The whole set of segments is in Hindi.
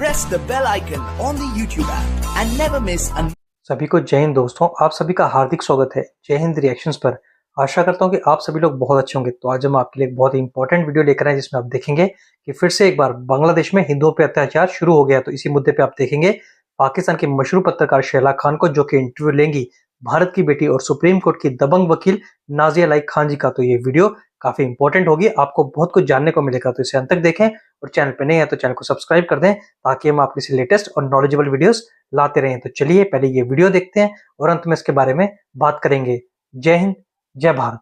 press the bell icon on the YouTube app and never miss a सभी को जय हिंद दोस्तों, आप सभी का हार्दिक स्वागत है जय हिंद रिएक्शंस पर। आशा करता हूं कि आप सभी लोग बहुत अच्छे होंगे। तो आज हम आपके लिए एक बहुत ही इंपॉर्टेंट वीडियो लेकर आए जिसमें आप देखेंगे कि फिर से एक बार बांग्लादेश में हिंदुओं पर अत्याचार शुरू हो गया। तो इसी मुद्दे पे आप देखेंगे पाकिस्तान की मशहूर पत्रकार शैला खान को, जो कि इंटरव्यू लेंगी भारत की बेटी और सुप्रीम कोर्ट की दबंग वकील नाजिया लाइक खान जी का। तो ये वीडियो काफी इंपॉर्टेंट होगी, आपको बहुत कुछ जानने को मिलेगा। तो इसे अंत तक देखें और चैनल पे नए हैं तो चैनल को सब्सक्राइब कर दें ताकि हम आपके लिए लेटेस्ट और नॉलेजेबल वीडियोस लाते रहें। तो चलिए पहले ये वीडियो देखते हैं और अंत में इसके बारे में बात करेंगे। जय हिंद, जय भारत।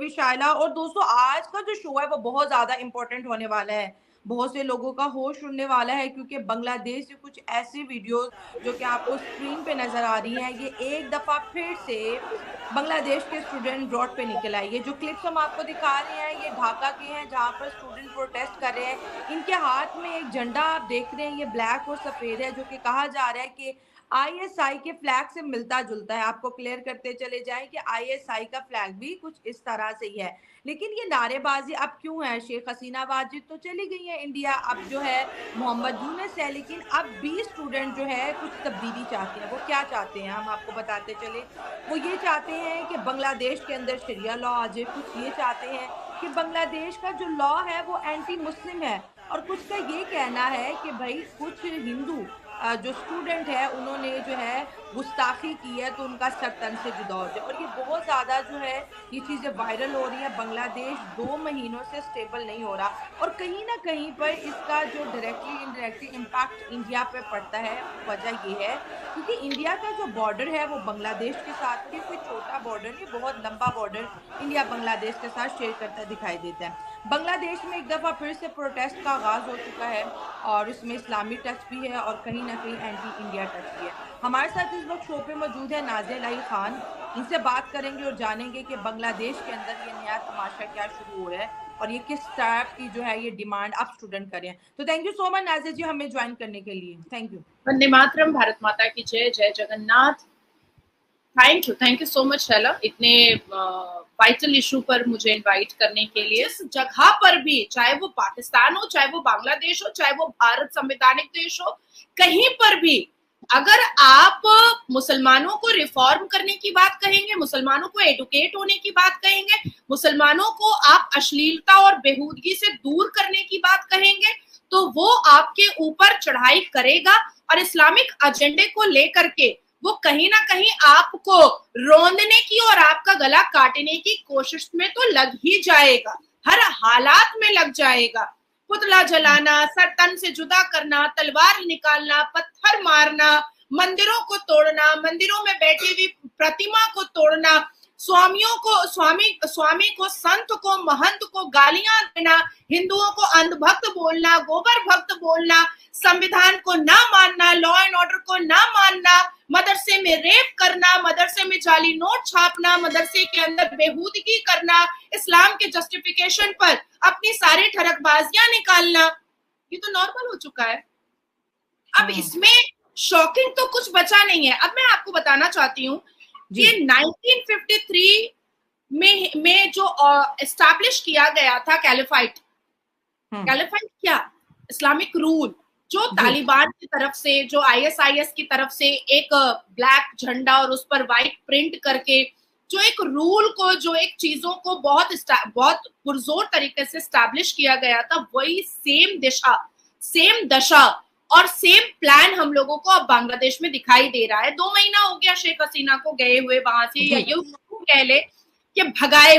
शायला। और दोस्तों, आज का जो शो है वो बहुत ज्यादा इंपॉर्टेंट होने वाला है, बहुत से लोगों का होश उड़ने वाला है, क्योंकि बांग्लादेश से कुछ ऐसी वीडियोस जो कि आपको स्क्रीन पे नजर आ रही हैं, ये एक दफा फिर से बांग्लादेश के स्टूडेंट रोड पे निकल आए। ये जो क्लिप्स हम आपको दिखा रहे हैं ये ढाका के हैं, जहाँ पर स्टूडेंट प्रोटेस्ट कर रहे हैं। इनके हाथ में एक झंडा आप देख रहे हैं, ये ब्लैक और सफेद है, जो कि कहा जा रहा है कि आईएसआई के फ्लैग से मिलता जुलता है। आपको क्लियर करते चले जाएं कि आईएसआई का फ्लैग भी कुछ इस तरह से ही है। लेकिन ये नारेबाजी अब क्यों है? शेख हसीना वाजिद तो चली गई है इंडिया, अब जो है मोहम्मद यूनुस है, लेकिन अब भी स्टूडेंट जो है कुछ तब्दीली चाहते हैं। वो क्या चाहते हैं हम आपको बताते चले। वो ये चाहते हैं कि बांग्लादेश के अंदर शरिया लॉ आ जाए, कुछ ये चाहते हैं कि बांग्लादेश का जो लॉ है वो एंटी मुस्लिम है, और कुछ का ये कहना है कि भाई कुछ हिंदू जो स्टूडेंट है उन्होंने जो है गुस्ताखी की है तो उनका सर तन से जुदा हो जाए। और ये बहुत ज़्यादा जो है ये चीज़ें वायरल हो रही है। बांग्लादेश 2 महीनों से स्टेबल नहीं हो रहा, और कहीं ना कहीं पर इसका जो डायरेक्टली इनडायरेक्टली इम्पैक्ट इंडिया पे पड़ता है। वजह ये है क्योंकि इंडिया का जो बॉर्डर है वो बांग्लादेश के साथ भी कोई छोटा बॉर्डर नहीं, बहुत लंबा बॉर्डर इंडिया बांग्लादेश के साथ शेयर करता दिखाई देता है। बांग्लादेश में एक दफ़ा फिर से प्रोटेस्ट का आगाज़ हो चुका है, और उसमें इस्लामी टच भी है और कहीं ना कहीं एंटी इंडिया टच भी है। हमारे साथ इस वक्त शो पे मौजूद है नाजिया लाइक खान। इनसे बात करेंगे और जानेंगे कि बांग्लादेश के अंदर ये नया तमाशा क्या शुरू हो रहा है और ये किस टाइप की जो है ये डिमांड अब स्टूडेंट करें। तो thank you so much Nazia ji हमें ज्वाइन करने के लिए। Thank you. वंदे मातरम, भारत माता की जय, जय Jagannath. Thank you so much Shaila, इतने वाइटल इशू पर मुझे इनवाइट करने के लिए। इस जगह पर भी, चाहे वो पाकिस्तान हो, चाहे वो बांग्लादेश हो, चाहे वो भारत संवैधानिक देश हो, कहीं पर भी अगर आप मुसलमानों को रिफॉर्म करने की बात कहेंगे, मुसलमानों को एडुकेट होने की बात कहेंगे, मुसलमानों को आप अश्लीलता और बेहूदगी से दूर करने की बात कहेंगे, तो वो आपके ऊपर चढ़ाई करेगा और इस्लामिक एजेंडे को लेकर के वो कहीं ना कहीं आपको रौंदने की और आपका गला काटने की कोशिश में तो लग ही जाएगा, हर हालात में लग जाएगा। पुतला जलाना, सर तन से जुदा करना, तलवार निकालना, पत्थर मारना, मंदिरों को तोड़ना, मंदिरों में बैठी हुई प्रतिमा को तोड़ना, स्वामी को, संत को, महंत को गालियां देना, हिंदुओं को अंधभक्त बोलना, गोबर भक्त बोलना, संविधान को ना मानना, लॉ एंड ऑर्डर को ना मानना, मदरसे में रेप करना, मदरसे में जाली नोट छापना, मदरसे के अंदर बेहूदगी करना, इस्लाम के जस्टिफिकेशन पर अपनी सारी ठरकबाजियां निकालना, ये तो नॉर्मल हो चुका है। अब इसमें शॉकिंग तो कुछ बचा नहीं है। अब मैं आपको बताना चाहती हूँ कि 1953 में जो एस्टैब्लिश किया गया था कैलिफाइट क्या, इस्लामिक रूल, जो तालिबान की तरफ से, जो आईएसआईएस की तरफ से एक ब्लैक झंडा और उस पर व्हाइट प्रिंट करके जो एक रूल को, जो एक चीजों को बहुत पुरजोर तरीके से एस्टैब्लिश किया गया था, वही सेम दशा और सेम प्लान हम लोगों को अब बांग्लादेश में दिखाई दे रहा है। 2 महीना हो गया शेख हसीना को गए हुए वहां से, या ये कह ले कि भगाए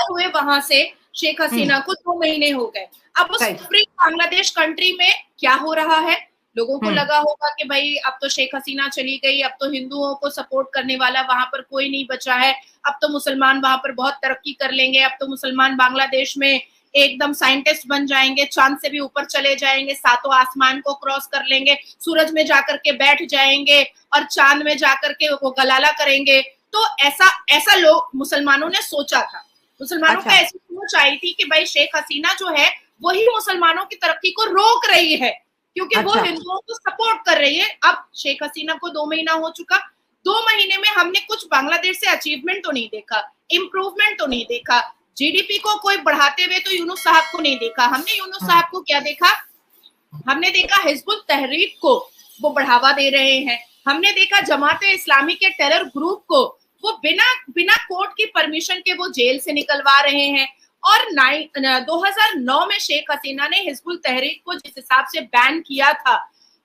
हुए वहां से शेख हसीना को 2 महीने हो गए। अब उस फ्री बांग्लादेश कंट्री में क्या हो रहा है, लोगों को लगा होगा कि भाई अब तो शेख हसीना चली गई, अब तो हिंदुओं को सपोर्ट करने वाला वहां पर कोई नहीं बचा है, अब तो मुसलमान वहां पर बहुत तरक्की कर लेंगे, अब तो मुसलमान बांग्लादेश में एकदम साइंटिस्ट बन जाएंगे, चांद से भी ऊपर चले जाएंगे, 7वां आसमान को क्रॉस कर लेंगे, सूरज में जाकर के बैठ जाएंगे और चांद में जाकर के वो गलाला करेंगे। तो ऐसा लोग मुसलमानों ने सोचा था। मुसलमानों का ऐसी सोच आई थी कि भाई शेख हसीना जो है वही मुसलमानों की तरक्की को रोक रही है, क्योंकि वो हिंदुओं को सपोर्ट कर रही है। अब शेख हसीना को 2 महीना हो चुका, 2 महीने में हमने कुछ बांग्लादेश से अचीवमेंट तो नहीं देखा, इम्प्रूवमेंट तो नहीं देखा, जीडीपी को कोई बढ़ाते हुए तो यूनुस साहब को नहीं देखा। हमने यूनुस साहब को क्या देखा, हमने देखा हिजबुल तहरीक को वो बढ़ावा दे रहे हैं, हमने देखा जमाते इस्लामी के टेरर ग्रुप को वो बिना बिना कोर्ट की परमिशन के वो जेल से निकलवा रहे हैं। और 2009 में शेख हसीना ने हिजबुल तहरीक को जिस हिसाब से बैन किया था,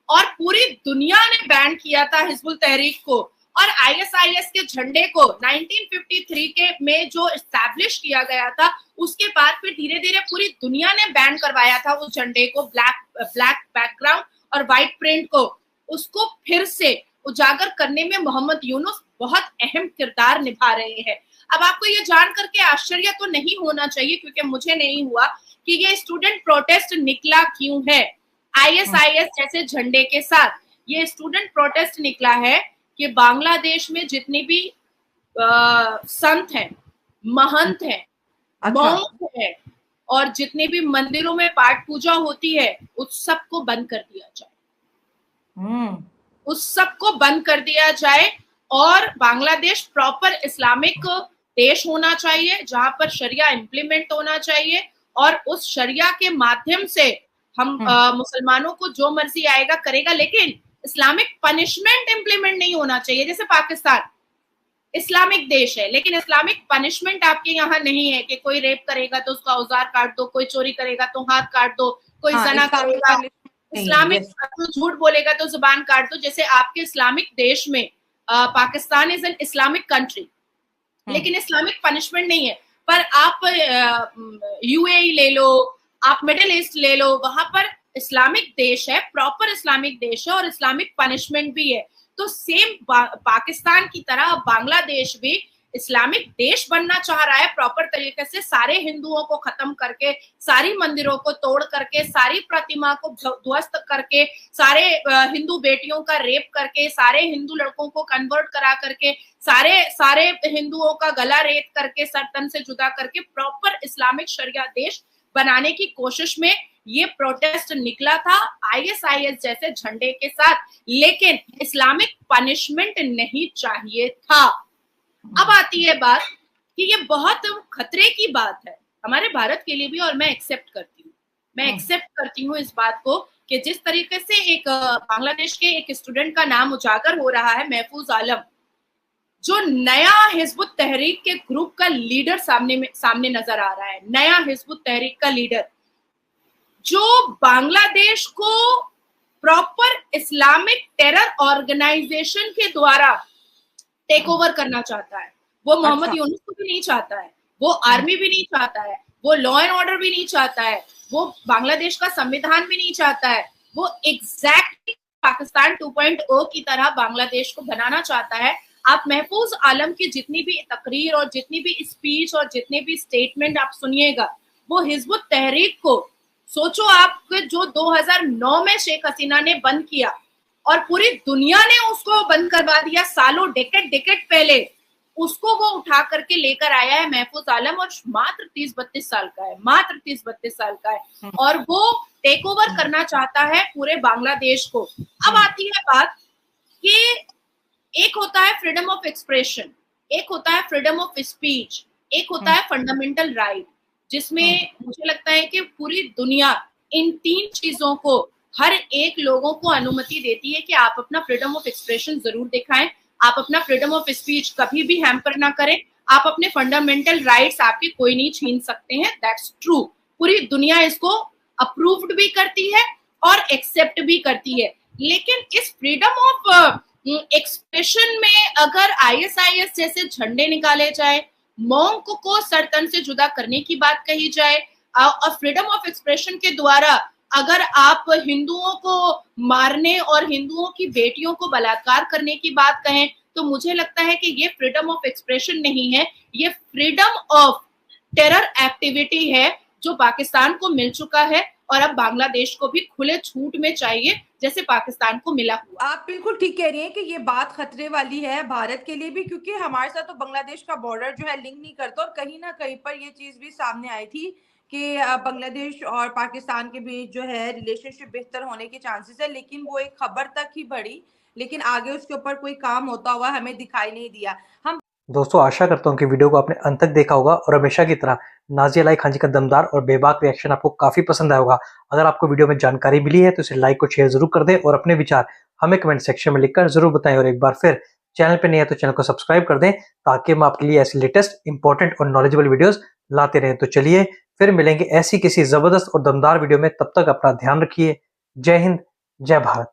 और पूरी दुनिया ने बैन किया था हिजबुल तहरीक को, और आईएसआईएस के झंडे को 1953 के में जो एस्टैब्लिश किया गया था, उसके बाद फिर धीरे धीरे पूरी दुनिया ने बैन करवाया था उस झंडे को, ब्लैक बैकग्राउंड और व्हाइट प्रिंट को। उसको फिर से उजागर करने में मोहम्मद यूनुस बहुत अहम किरदार निभा रहे हैं। अब आपको ये जान करके आश्चर्य तो नहीं होना चाहिए, क्योंकि मुझे नहीं हुआ, कि ये स्टूडेंट प्रोटेस्ट निकला क्यों है आईएसआईएस जैसे झंडे के साथ। ये स्टूडेंट प्रोटेस्ट निकला है कि बांग्लादेश में जितने भी संत हैं, महंत हैं, मौंक हैं, और जितने भी मंदिरों में पाठ पूजा होती है, उस सब को बंद कर दिया जाए। उस सब को बंद कर दिया जाए, और बांग्लादेश प्रॉपर इस्लामिक देश होना चाहिए, जहां पर शरिया इम्प्लीमेंट होना चाहिए, और उस शरिया के माध्यम से हम मुसलमानों को जो मर्जी आएगा करेगा, लेकिन इस्लामिक पनिशमेंट इम्प्लीमेंट नहीं होना चाहिए। जैसे पाकिस्तान इस्लामिक देश है, लेकिन इस्लामिक पनिशमेंट आपके यहाँ नहीं है कि कोई रेप करेगा तो उसका औजार काट दो, कोई चोरी करेगा तो हाथ काट दो, कोई जना करेगा, इस्लामिक झूठ बोलेगा तो जुबान काट दो। जैसे आपके इस्लामिक देश में Pakistan is an Islamic country, लेकिन इस्लामिक पनिशमेंट नहीं है। पर आप यूएई ले लो, आप मिडिल ईस्ट ले लो, वहां पर इस्लामिक देश है, प्रॉपर इस्लामिक देश है, और इस्लामिक पनिशमेंट भी है। तो सेम पाकिस्तान की तरह बांग्लादेश भी इस्लामिक देश बनना चाह रहा है, प्रॉपर तरीके से सारे हिंदुओं को खत्म करके, सारी मंदिरों को तोड़ करके, सारी प्रतिमा को ध्वस्त करके, सारे हिंदू बेटियों का रेप करके, सारे हिंदू लड़कों को कन्वर्ट करा करके, सारे हिंदुओं का गला रेत करके, सर तन से जुदा करके, प्रॉपर इस्लामिक शरिया देश बनाने की कोशिश में ये प्रोटेस्ट निकला था आईएसआईएस जैसे झंडे के साथ, लेकिन इस्लामिक पनिशमेंट नहीं चाहिए था। अब आती है बात कि ये बहुत खतरे की बात है हमारे भारत के लिए भी, और मैं एक्सेप्ट करती हूँ इस बात को कि जिस तरीके से एक बांग्लादेश के एक स्टूडेंट का नाम उजागर हो रहा है, महफूज आलम, जो नया हिजबुत तहरीक के ग्रुप का लीडर सामने नजर आ रहा है, नया हिजबुत तहरीक का लीडर, जो बांग्लादेश को प्रॉपर इस्लामिक टेरर ऑर्गेनाइजेशन के द्वारा टेक ओवर करना चाहता है। वो मोहम्मद यूनुस को भी नहीं चाहता है, वो आर्मी भी नहीं चाहता है, वो लॉ एंड ऑर्डर भी नहीं चाहता है, वो बांग्लादेश का संविधान भी नहीं चाहता है। वो एग्जैक्टली पाकिस्तान 2.0 की तरह बांग्लादेश को बनाना चाहता है। आप महफूज आलम की जितनी भी तकरीर और जितनी भी स्पीच और जितने भी स्टेटमेंट आप सुनिएगा, वो हिजबुत तहरीक को, सोचो आप, जो 2009 में शेख हसीना ने बंद किया और पूरी दुनिया ने उसको बंद करवा दिया, सालों डेकेड पहले उसको वो उठा करके लेकर आया है महफूज आलम, और मात्र 30-32 साल का है, और वो टेक ओवर करना चाहता है पूरे बांग्लादेश को। अब आती है बात कि एक होता है फ्रीडम ऑफ एक्सप्रेशन, एक होता है फ्रीडम ऑफ स्पीच, एक होता है फंडामेंटल राइट, जिसमें मुझे लगता है कि पूरी दुनिया इन तीन चीजों को, हर एक लोगों को अनुमति देती है कि आप अपना फ्रीडम ऑफ एक्सप्रेशन जरूर दिखाएं, आप अपना फ्रीडम ऑफ स्पीच कभी भी हैम्पर ना करें, आप अपने फंडामेंटल राइट्स आपके कोई नहीं छीन सकते हैं। दैट्स ट्रू, पूरी दुनिया इसको अप्रूव्ड भी करती है और एक्सेप्ट भी करती है। लेकिन इस फ्रीडम ऑफ एक्सप्रेशन में अगर आईएसआईएस जैसे झंडे निकाले जाए, मॉन्क को सर तन से जुदा करने की बात कही जाए, और फ्रीडम ऑफ एक्सप्रेशन के द्वारा अगर आप हिंदुओं को मारने और हिंदुओं की बेटियों को बलात्कार करने की बात कहें, तो मुझे लगता है कि ये फ्रीडम ऑफ एक्सप्रेशन नहीं है, ये फ्रीडम ऑफ टेरर एक्टिविटी है जो पाकिस्तान को मिल चुका है, और अब बांग्लादेश को भी खुले छूट में चाहिए जैसे पाकिस्तान को मिला हुआ। आप बिल्कुल ठीक कह रही हैं कि ये बात खतरे वाली है भारत के लिए भी, क्योंकि हमारे साथ तो बांग्लादेश का बॉर्डर जो है लिंक नहीं करता, और कहीं ना कहीं पर ये चीज भी सामने आई थी कि बांग्लादेश और पाकिस्तान के बीच जो है रिलेशनशिप बेहतर होने के चांसेस है, लेकिन वो एक खबर तक ही बढ़ी, लेकिन आगे उसके ऊपर कोई काम होता हुआ हमें दिखाई नहीं दिया। हम दोस्तों आशा करता हूँ कि वीडियो को आपने अंत तक देखा होगा और हमेशा की तरह नाज़िया अलाई खान जी का दमदार और बेबाक रिएक्शन आपको काफी पसंद आया होगा। अगर आपको वीडियो में जानकारी मिली है तो इसे लाइक और शेयर जरूर कर दें और अपने विचार हमें कमेंट सेक्शन में लिखकर जरूर बताएं। और एक बार फिर चैनल पे नहीं है तो चैनल को सब्सक्राइब कर दें ताकि हम आपके लिए ऐसी लेटेस्ट इंपॉर्टेंट और नॉलेजेबल वीडियोस लाते रहें। तो चलिए फिर मिलेंगे ऐसी किसी जबरदस्त और दमदार वीडियो में, तब तक अपना ध्यान रखिए। जय हिंद, जय भारत।